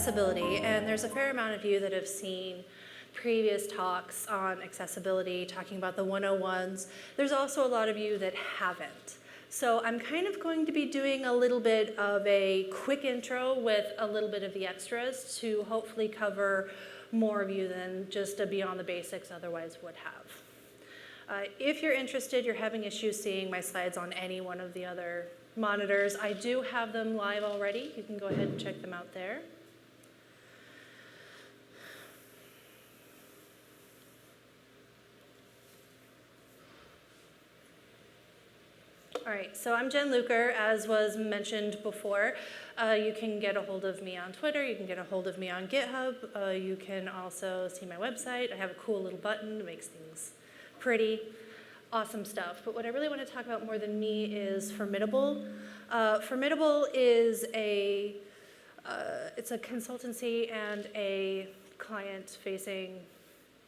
accessibility, and there's a fair amount of you that have seen previous talks on accessibility, talking about the 101s. There's also a lot of you that haven't. So I'm kind of going to be doing a little bit of a quick intro with a little bit of the extras to hopefully cover more of you than just a Beyond the Basics otherwise would have. If you're interested, you're having issues seeing my slides on any one of the other monitors, I do have them live already. You can go ahead and check them out there. All right, so I'm Jen Luker, as was mentioned before. You can get a hold of me on Twitter, you can get a hold of me on GitHub, you can also see my website. I have a cool little button that makes things pretty, awesome stuff. But what I really want to talk about more than me is Formidable. Formidable is it's a consultancy and a client-facing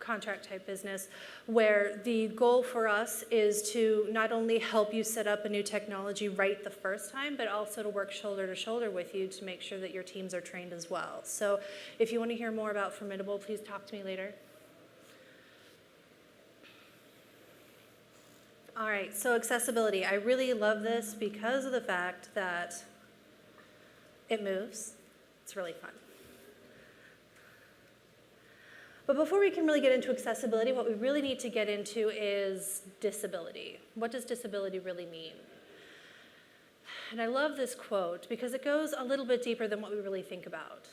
contract type business where the goal for us is to not only help you set up a new technology right the first time, but also to work shoulder to shoulder with you to make sure that your teams are trained as well. So if you want to hear more about Formidable, please talk to me later. All right, so accessibility. I really love this because of the fact that it moves. It's really fun. But before we can really get into accessibility, what we really need to get into is disability. What does disability really mean? And I love this quote because it goes a little bit deeper than what we really think about.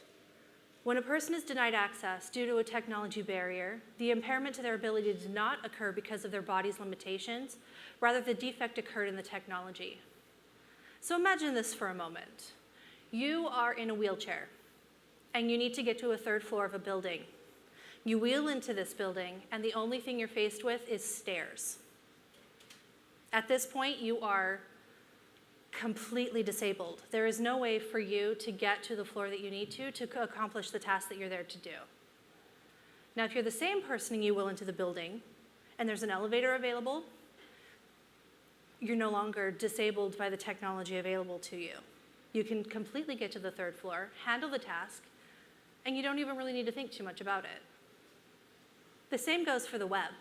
When a person is denied access due to a technology barrier, the impairment to their ability did not occur because of their body's limitations. Rather, the defect occurred in the technology. So imagine this for a moment. You are in a wheelchair, and you need to get to a third floor of a building. You wheel into this building, and the only thing you're faced with is stairs. At this point, you are completely disabled. There is no way for you to get to the floor that you need to accomplish the task that you're there to do. Now, if you're the same person and you wheel into the building, and there's an elevator available, you're no longer disabled by the technology available to you. You can completely get to the third floor, handle the task, and you don't even really need to think too much about it. The same goes for the web.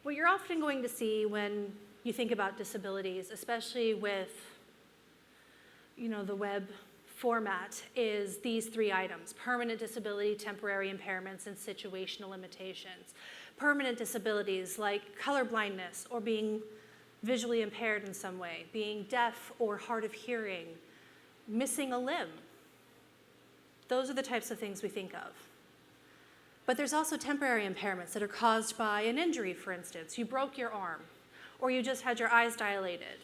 What you're often going to see when you think about disabilities, especially with the web format, is these three items: permanent disability, temporary impairments, and situational limitations. Permanent disabilities like color blindness or being visually impaired in some way, being deaf or hard of hearing, missing a limb. Those are the types of things we think of. But there's also temporary impairments that are caused by an injury, for instance. You broke your arm, or you just had your eyes dilated.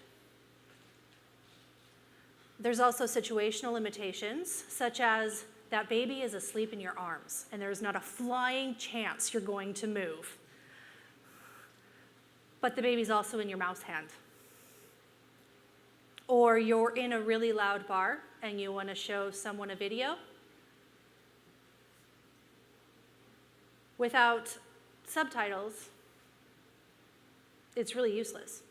There's also situational limitations, such as that baby is asleep in your arms, and there's not a flying chance you're going to move. But the baby's also in your mouse hand. Or you're in a really loud bar, and you want to show someone a video. Without subtitles, it's really useless.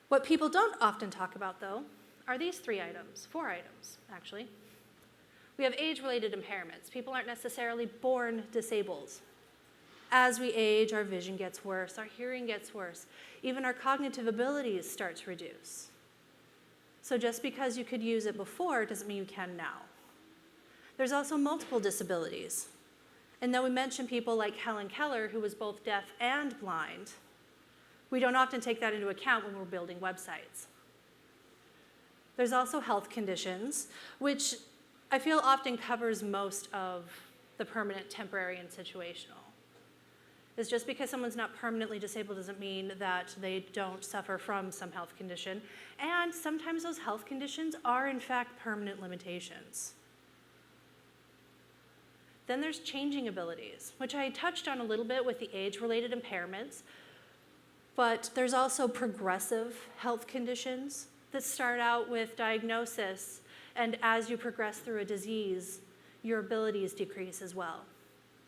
What people don't often talk about, though, are these three items, four items, actually. We have age-related impairments. People aren't necessarily born disabled. As we age, our vision gets worse, our hearing gets worse, even our cognitive abilities start to reduce. So just because you could use it before doesn't mean you can now. There's also multiple disabilities. And though we mention people like Helen Keller, who was both deaf and blind, we don't often take that into account when we're building websites. There's also health conditions, which I feel often covers most of the permanent, temporary, and situational. It's just because someone's not permanently disabled doesn't mean that they don't suffer from some health condition. And sometimes those health conditions are, in fact, permanent limitations. Then there's changing abilities, which I touched on a little bit with the age-related impairments, but there's also progressive health conditions that start out with diagnosis, and as you progress through a disease, your abilities decrease as well.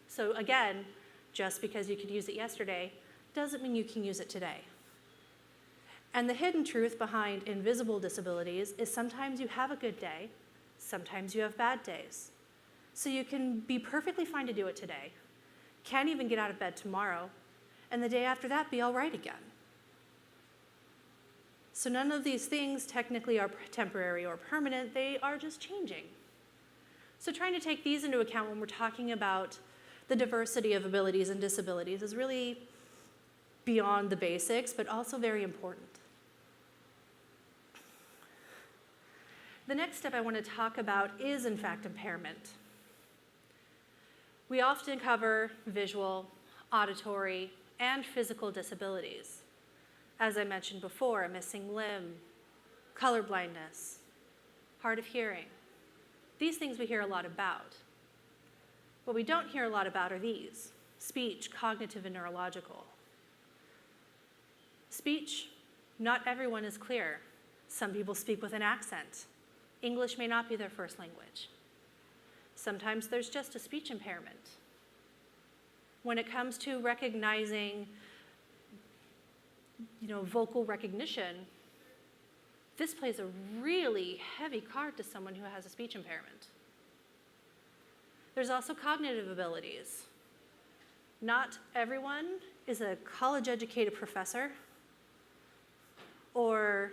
So again, just because you could use it yesterday doesn't mean you can use it today. And the hidden truth behind invisible disabilities is sometimes you have a good day, sometimes you have bad days. So you can be perfectly fine to do it today, can't even get out of bed tomorrow, and the day after that be all right again. So none of these things technically are temporary or permanent, they are just changing. So trying to take these into account when we're talking about the diversity of abilities and disabilities is really beyond the basics, but also very important. The next step I want to talk about is, in fact, impairment. We often cover visual, auditory, and physical disabilities. As I mentioned before, a missing limb, color blindness, hard of hearing. These things we hear a lot about. What we don't hear a lot about are these: speech, cognitive, and neurological. Speech, not everyone is clear. Some people speak with an accent. English may not be their first language. Sometimes there's just a speech impairment. When it comes to recognizing, vocal recognition, this plays a really heavy card to someone who has a speech impairment. There's also cognitive abilities. Not everyone is a college-educated professor or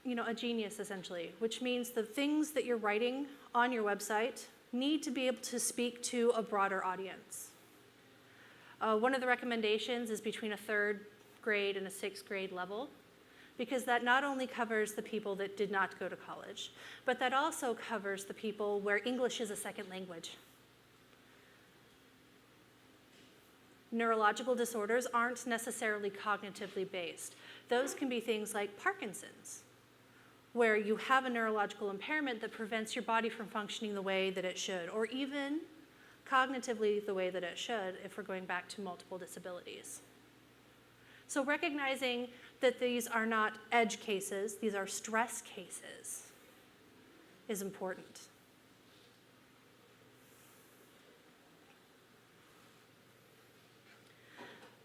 a genius, essentially, which means the things that you're writing on your website need to be able to speak to a broader audience. One of the recommendations is between a 3rd grade and a 6th grade level, because that not only covers the people that did not go to college, but that also covers the people where English is a second language. Neurological disorders aren't necessarily cognitively based. Those can be things like Parkinson's, where you have a neurological impairment that prevents your body from functioning the way that it should, or even cognitively the way that it should, if we're going back to multiple disabilities. So recognizing that these are not edge cases, these are stress cases, is important.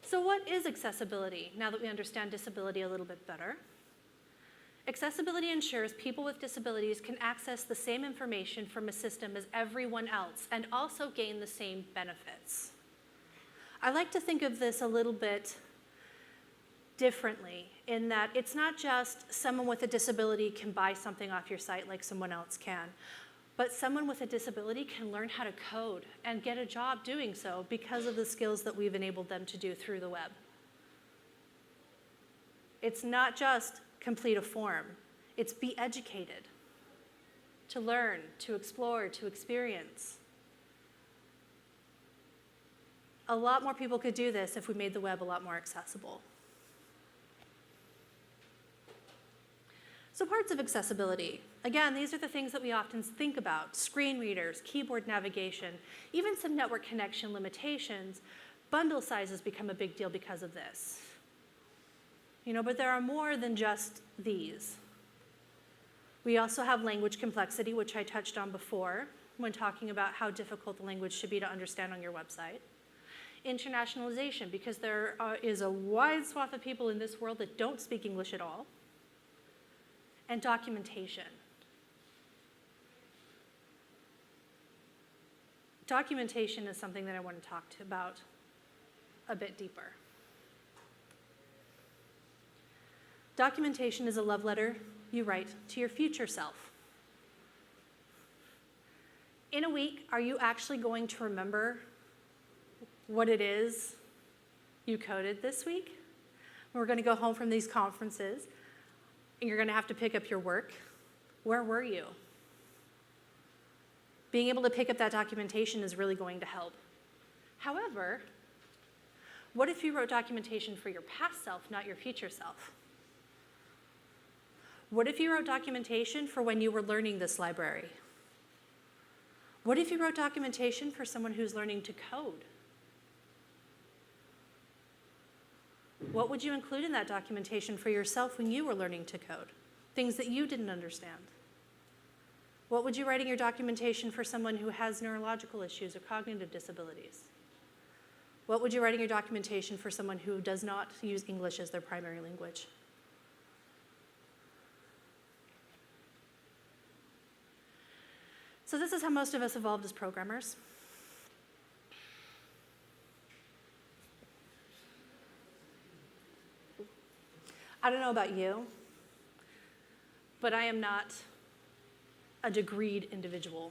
So what is accessibility, now that we understand disability a little bit better? Accessibility ensures people with disabilities can access the same information from a system as everyone else and also gain the same benefits. I like to think of this a little bit differently in that it's not just someone with a disability can buy something off your site like someone else can, but someone with a disability can learn how to code and get a job doing so because of the skills that we've enabled them to do through the web. It's not just complete a form. It's be educated, to learn, to explore, to experience. A lot more people could do this if we made the web a lot more accessible. So parts of accessibility. Again, these are the things that we often think about: screen readers, keyboard navigation, even some network connection limitations. Bundle sizes become a big deal because of this. But there are more than just these. We also have language complexity, which I touched on before when talking about how difficult the language should be to understand on your website. Internationalization, because there is a wide swath of people in this world that don't speak English at all. And documentation. Documentation is something that I want to talk about a bit deeper. Documentation is a love letter you write to your future self. In a week, are you actually going to remember what it is you coded this week? We're going to go home from these conferences, and you're going to have to pick up your work. Where were you? Being able to pick up that documentation is really going to help. However, what if you wrote documentation for your past self, not your future self? What if you wrote documentation for when you were learning this library? What if you wrote documentation for someone who's learning to code? What would you include in that documentation for yourself when you were learning to code? Things that you didn't understand. What would you write in your documentation for someone who has neurological issues or cognitive disabilities? What would you write in your documentation for someone who does not use English as their primary language? So this is how most of us evolved as programmers. I don't know about you, but I am not a degreed individual.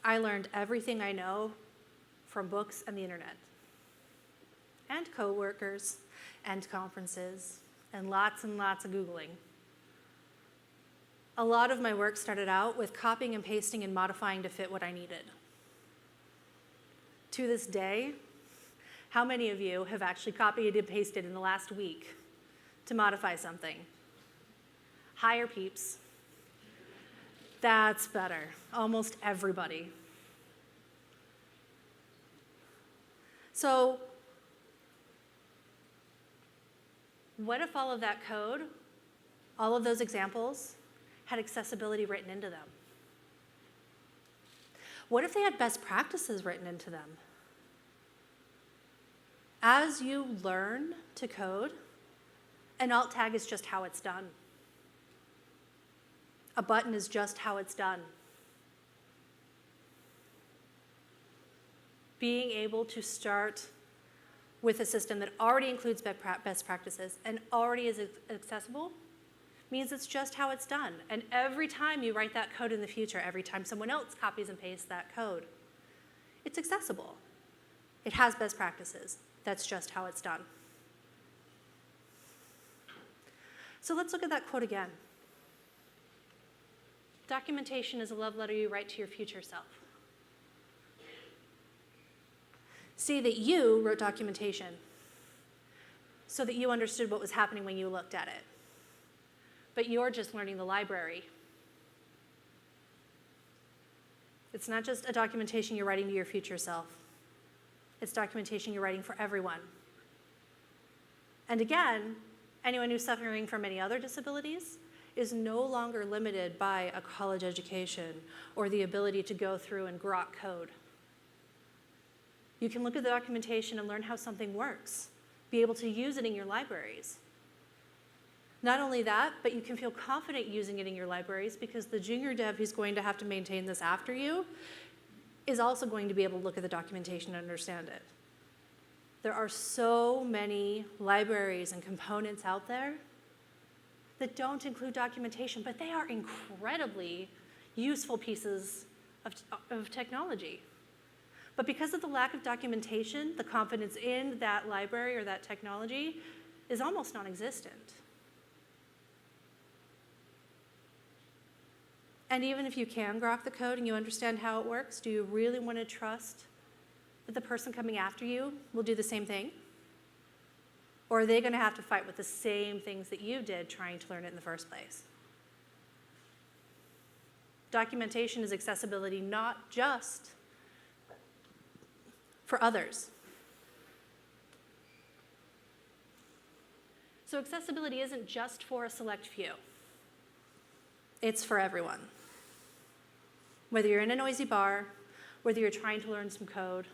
I learned everything I know from books and the internet, and coworkers, and conferences, and lots of Googling. A lot of my work started out with copying and pasting and modifying to fit what I needed. To this day, how many of you have actually copied and pasted in the last week to modify something? Higher peeps. That's better. Almost everybody. So, what if all of that code, all of those examples, had accessibility written into them? What if they had best practices written into them? As you learn to code, an alt tag is just how it's done. A button is just how it's done. Being able to start with a system that already includes best practices and already is accessible means it's just how it's done. And every time you write that code in the future, every time someone else copies and pastes that code, it's accessible. It has best practices. That's just how it's done. So let's look at that quote again. Documentation is a love letter you write to your future self. See that you wrote documentation so that you understood what was happening when you looked at it. But you're just learning the library. It's not just a documentation you're writing to your future self. It's documentation you're writing for everyone. And again, anyone who's suffering from any other disabilities is no longer limited by a college education or the ability to go through and grok code. You can look at the documentation and learn how something works, be able to use it in your libraries. Not only that, but you can feel confident using it in your libraries because the junior dev who's going to have to maintain this after you is also going to be able to look at the documentation and understand it. There are so many libraries and components out there that don't include documentation, but they are incredibly useful pieces of technology. But because of the lack of documentation, the confidence in that library or that technology is almost non-existent. And even if you can grok the code and you understand how it works, do you really want to trust that the person coming after you will do the same thing? Or are they going to have to fight with the same things that you did trying to learn it in the first place? Documentation is accessibility not just for others. So accessibility isn't just for a select few. It's for everyone. Whether you're in a noisy bar, whether you're trying to learn some code,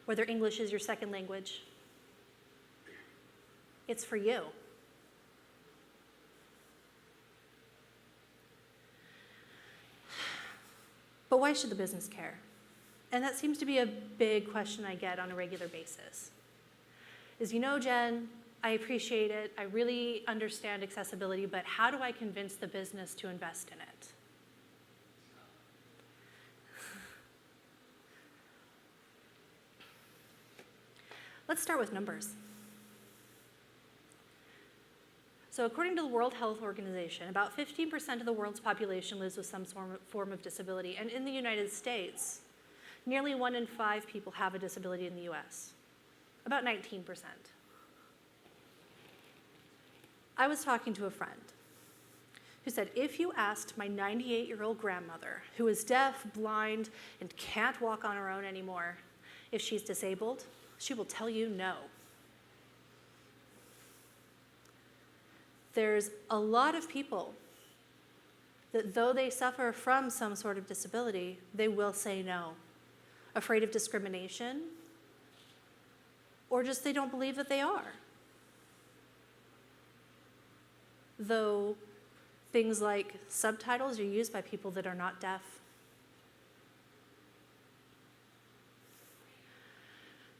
whether English is your second language, it's for you. But why should the business care? And that seems to be a big question I get on a regular basis. Is, you know, Jen, I appreciate it. I really understand accessibility, but how do I convince the business to invest in it? Let's start with numbers. So according to the World Health Organization, about 15% of the world's population lives with some form of disability. And in the United States, nearly 1 in 5 people have a disability in the US, about 19%. I was talking to a friend who said, if you asked my 98-year-old grandmother, who is deaf, blind, and can't walk on her own anymore, if she's disabled, she will tell you no. There's a lot of people that though they suffer from some sort of disability, they will say no. afraid of discrimination, or just they don't believe that they are. Though things like subtitles are used by people that are not deaf.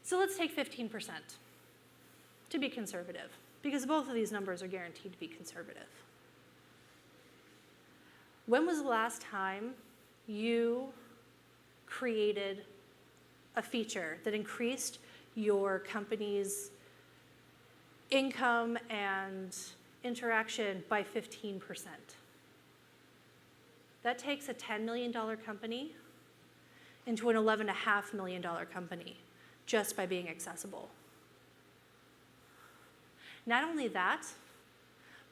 So let's take 15% to be conservative, because both of these numbers are guaranteed to be conservative. When was the last time you created a feature that increased your company's income and interaction by 15%? That takes a $10 million company into an $11.5 million company just by being accessible. Not only that,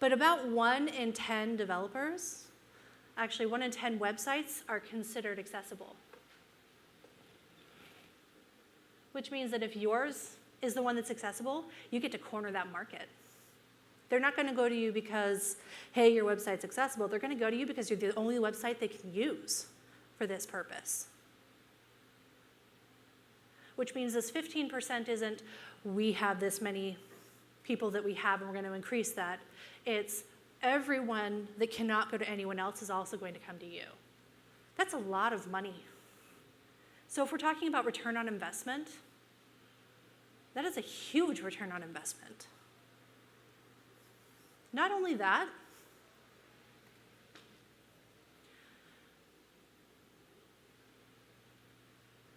but about 1 in 10 developers, actually 1 in 10 websites are considered accessible. Which means that if yours is the one that's accessible, you get to corner that market. They're not going to go to you because, hey, your website's accessible. They're going to go to you because you're the only website they can use for this purpose. Which means this 15% isn't, we have this many people that we have and we're going to increase that. It's everyone that cannot go to anyone else is also going to come to you. That's a lot of money. So if we're talking about return on investment, that is a huge return on investment. Not only that,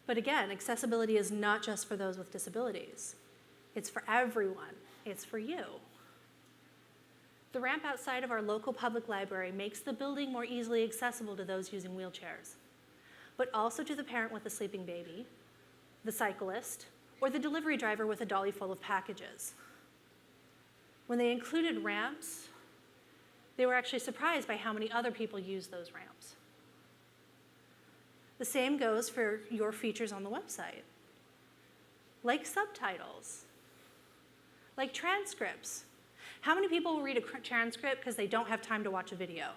but again, accessibility is not just for those with disabilities. It's for everyone. It's for you. The ramp outside of our local public library makes the building more easily accessible to those using wheelchairs, but also to the parent with a sleeping baby, the cyclist, or the delivery driver with a dolly full of packages. When they included ramps, they were actually surprised by how many other people use those ramps. The same goes for your features on the website, like subtitles, like transcripts. How many people will read a transcript because they don't have time to watch a video?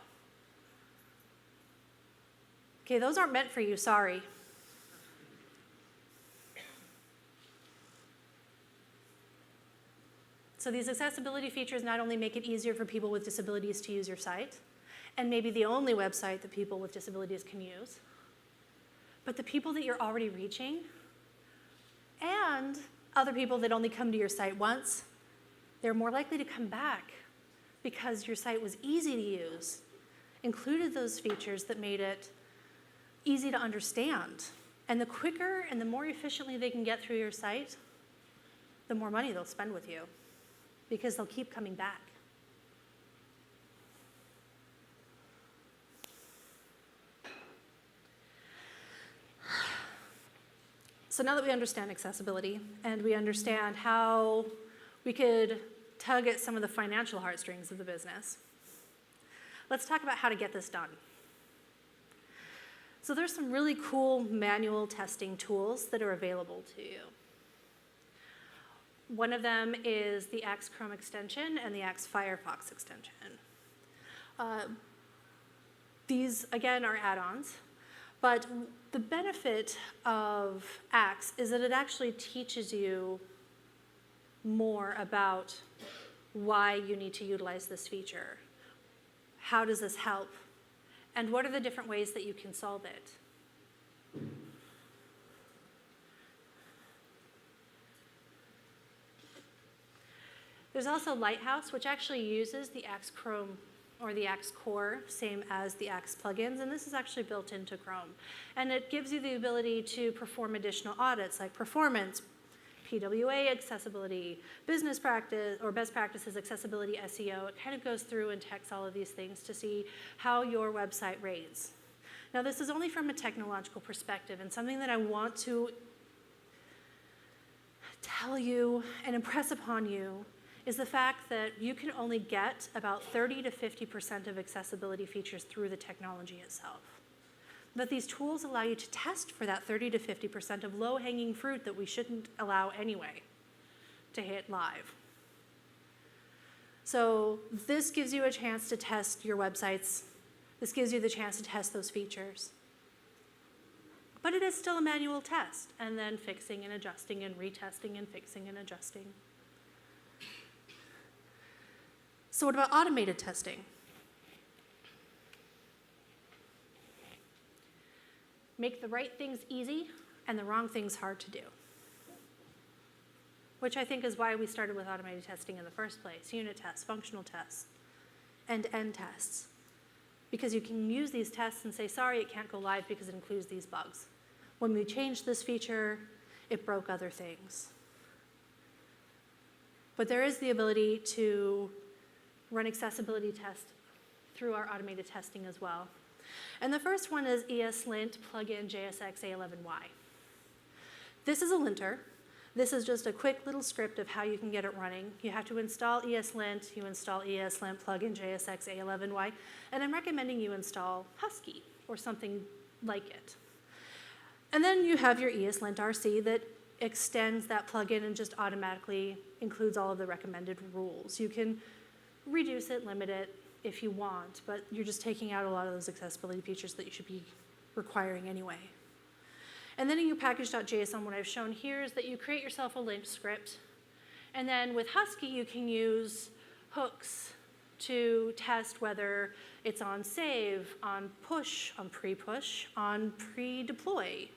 Okay, those aren't meant for you, sorry. So these accessibility features not only make it easier for people with disabilities to use your site, and maybe the only website that people with disabilities can use, but the people that you're already reaching, and other people that only come to your site once, they're more likely to come back because your site was easy to use, included those features that made it easy to understand. And the quicker and the more efficiently they can get through your site, the more money they'll spend with you, because they'll keep coming back. So now that we understand accessibility and we understand how we could tug at some of the financial heartstrings of the business, let's talk about how to get this done. So there's some really cool manual testing tools that are available to you. One of them is the Axe Chrome extension and the Axe Firefox extension. These, again, are add-ons, but the benefit of Axe is that it actually teaches you more about why you need to utilize this feature. How does this help? And what are the different ways that you can solve it? There's also Lighthouse, which actually uses the Axe Chrome or the Axe core, same as the Axe plugins, and this is actually built into Chrome. And it gives you the ability to perform additional audits like performance, PWA accessibility, business practice, or best practices accessibility SEO. It kind of goes through and checks all of these things to see how your website rates. Now, this is only from a technological perspective, and something that I want to tell you and impress upon you is the fact that you can only get about 30 to 50% of accessibility features through the technology itself. But these tools allow you to test for that 30 to 50% of low-hanging fruit that we shouldn't allow anyway to hit live. So this gives you a chance to test your websites. This gives you the chance to test those features. But it is still a manual test, and then fixing and adjusting and retesting and fixing and adjusting. So what about automated testing? Make the right things easy and the wrong things hard to do. Which I think is why we started with automated testing in the first place. Unit tests, functional tests, end-to-end tests. Because you can use these tests and say, sorry, it can't go live because it includes these bugs. When we changed this feature, it broke other things. But there is the ability to run accessibility tests through our automated testing as well. And the first one is ESLint plugin JSX A11Y. This is a linter. This is just a quick little script of how you can get it running. You have to install ESLint, you install ESLint plugin JSX A11Y, and I'm recommending you install Husky or something like it. And then you have your ESLint RC that extends that plugin and just automatically includes all of the recommended rules. You can reduce it, limit it if you want, but you're just taking out a lot of those accessibility features that you should be requiring anyway. And then in your package.json, what I've shown here is that you create yourself a lint script. And then with Husky, you can use hooks to test whether it's on save, on push, on pre-push, on pre-deploy.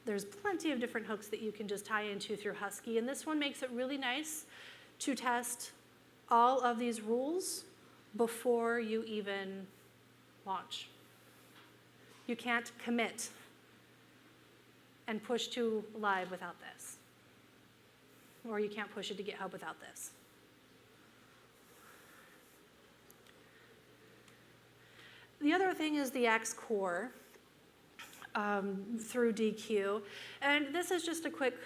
There's plenty of different hooks that you can just tie into through Husky. And this one makes it really nice to test all of these rules before you even launch. You can't commit and push to live without this. Or you can't push it to GitHub without this. The other thing is the Axe core through DQ. And this is just a quick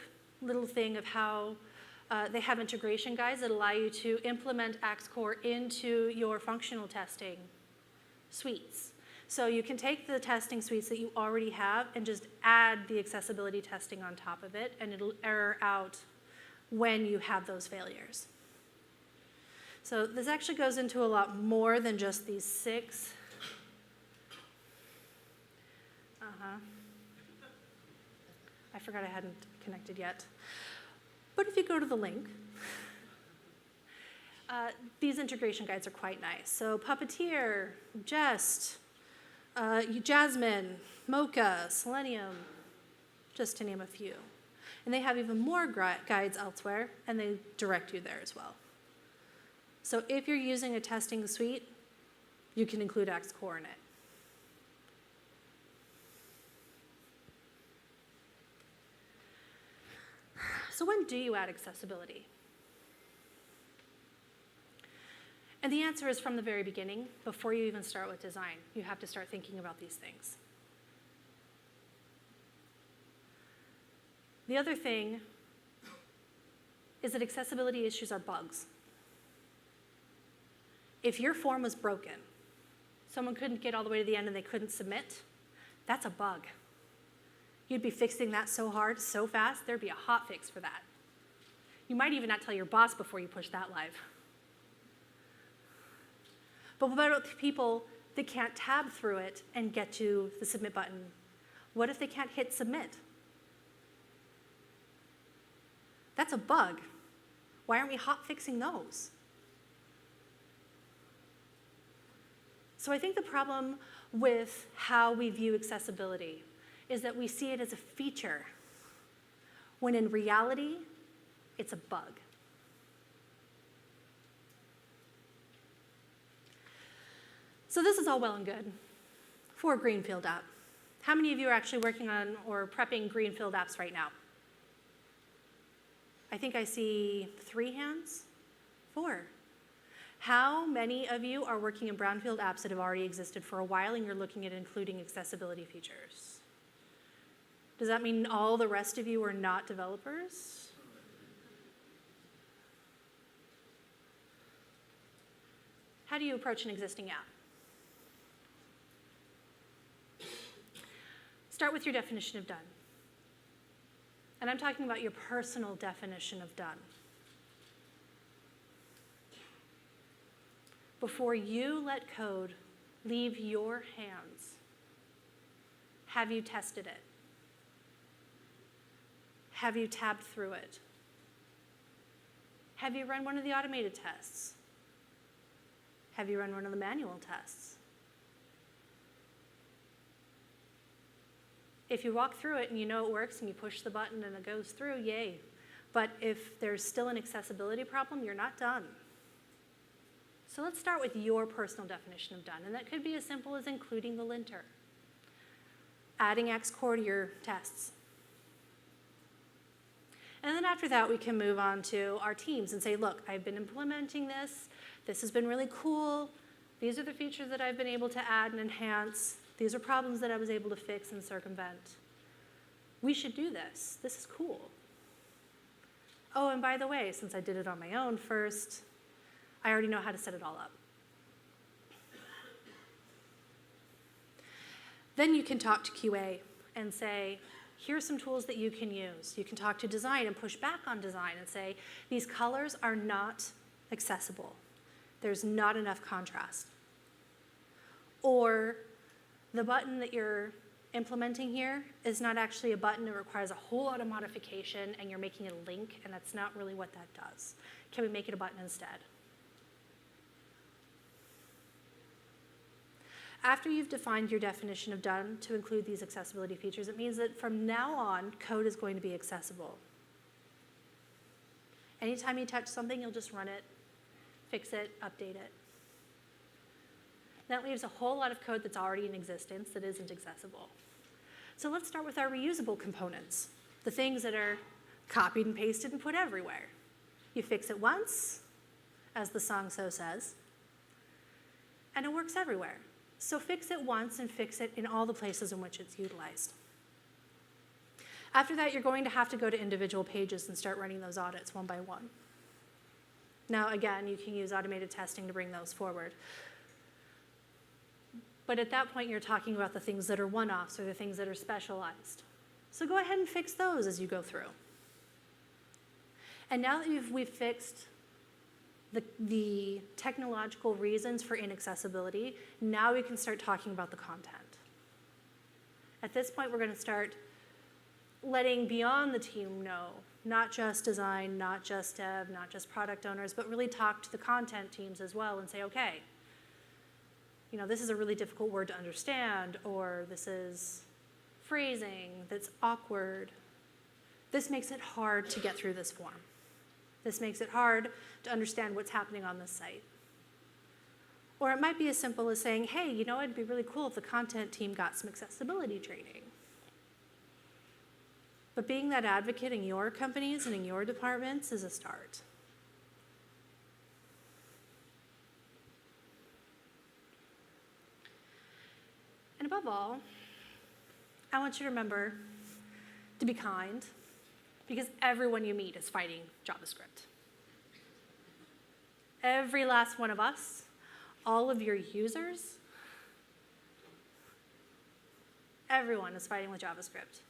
little thing of how they have integration guides that allow you to implement Axe core into your functional testing suites. So you can take the testing suites that you already have and just add the accessibility testing on top of it, and it'll error out when you have those failures. So this actually goes into a lot more than just these 6. I forgot I hadn't connected yet. But if you go to the link, these integration guides are quite nice. So Puppeteer, Jest, Jasmine, Mocha, Selenium, just to name a few. And they have even more guides elsewhere, and they direct you there as well. So if you're using a testing suite, you can include Axe core in it. So when do you add accessibility? And the answer is from the very beginning, before you even start with design. You have to start thinking about these things. The other thing is that accessibility issues are bugs. If your form was broken, someone couldn't get all the way to the end and they couldn't submit, that's a bug. You'd be fixing that so hard, so fast, there'd be a hot fix for that. You might even not tell your boss before you push that live. But what about people that can't tab through it and get to the submit button? What if they can't hit submit? That's a bug. Why aren't we hot fixing those? So I think the problem with how we view accessibility is that we see it as a feature, when in reality, it's a bug. So this is all well and good for a Greenfield app. How many of you are actually working on or prepping Greenfield apps right now? I think I see 3 hands, 4. How many of you are working in brownfield apps that have already existed for a while and you're looking at including accessibility features? Does that mean all the rest of you are not developers? How do you approach an existing app? Start with your definition of done. And I'm talking about your personal definition of done. Before you let code leave your hands, Have you tested it? Have you tabbed through it? Have you run one of the automated tests? Have you run one of the manual tests? If you walk through it and you know it works and you push the button and it goes through, yay. But if there's still an accessibility problem, you're not done. So let's start with your personal definition of done, and that could be as simple as including the linter, adding Xcore to your tests. And then after that, we can move on to our teams and say, look, I've been implementing this. This has been really cool. These are the features that I've been able to add and enhance. These are problems that I was able to fix and circumvent. We should do this. This is cool. Oh, and by the way, since I did it on my own first, I already know how to set it all up. Then you can talk to QA and say, here's some tools that you can use. You can talk to design and push back on design and say, these colors are not accessible. There's not enough contrast. Or the button that you're implementing here is not actually a button. It requires a whole lot of modification, and you're making it a link, and that's not really what that does. Can we make it a button instead? After you've defined your definition of done to include these accessibility features, it means that from now on, code is going to be accessible. Anytime you touch something, you'll just run it, fix it, update it. That leaves a whole lot of code that's already in existence that isn't accessible. So let's start with our reusable components, the things that are copied and pasted and put everywhere. You fix it once, as the song so says, and it works everywhere. So fix it once and fix it in all the places in which it's utilized. After that, you're going to have to go to individual pages and start running those audits one by one. Now, again, you can use automated testing to bring those forward. But at that point, you're talking about the things that are one-offs or the things that are specialized. So go ahead and fix those as you go through. And now that we've fixed the technological reasons for inaccessibility, now we can start talking about the content. At this point, we're going to start letting beyond the team know, not just design, not just dev, not just product owners, but really talk to the content teams as well and say, okay, this is a really difficult word to understand, or this is phrasing that's awkward. This makes it hard to get through this form. This makes it hard to understand what's happening on this site. Or it might be as simple as saying, hey, it'd be really cool if the content team got some accessibility training. But being that advocate in your companies and in your departments is a start. And above all, I want you to remember to be kind, because everyone you meet is fighting JavaScript. Every last one of us, all of your users, everyone is fighting with JavaScript.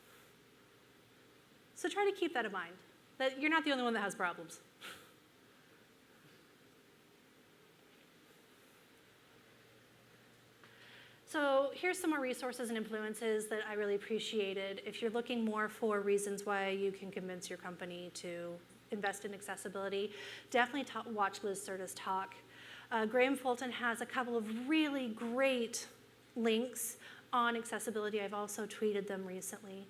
So try to keep that in mind, that you're not the only one that has problems. So here's some more resources and influences that I really appreciated. If you're looking more for reasons why you can convince your company to invest in accessibility, definitely watch Liz Serta's talk. Graham Fulton has a couple of really great links on accessibility. I've also tweeted them recently.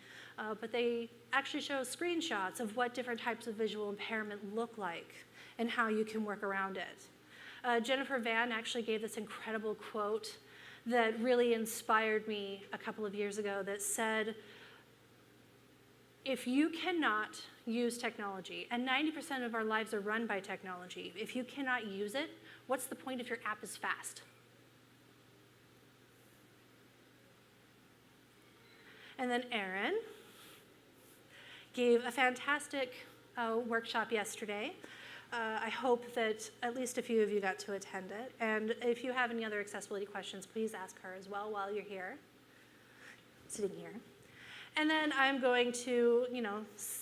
But they actually show screenshots of what different types of visual impairment look like and how you can work around it. Jennifer Van actually gave this incredible quote that really inspired me a couple of years ago that said, if you cannot use technology, and 90% of our lives are run by technology, if you cannot use it, what's the point if your app is fast? And then Aaron gave a fantastic workshop yesterday. I hope that at least a few of you got to attend it. And if you have any other accessibility questions, please ask her as well while you're here, sitting here. And then I'm going to,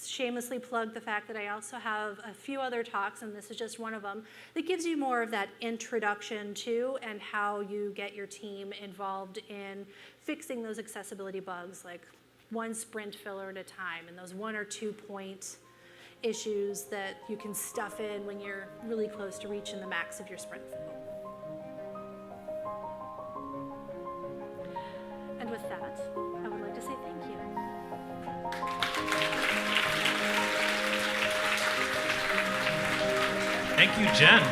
shamelessly plug the fact that I also have a few other talks, and this is just one of them, that gives you more of that introduction to and how you get your team involved in fixing those accessibility bugs, like one sprint filler at a time, and those 1 or 2 point issues that you can stuff in when you're really close to reaching the max of your sprint flow. And with that, I would like to say thank you. Thank you, Jen.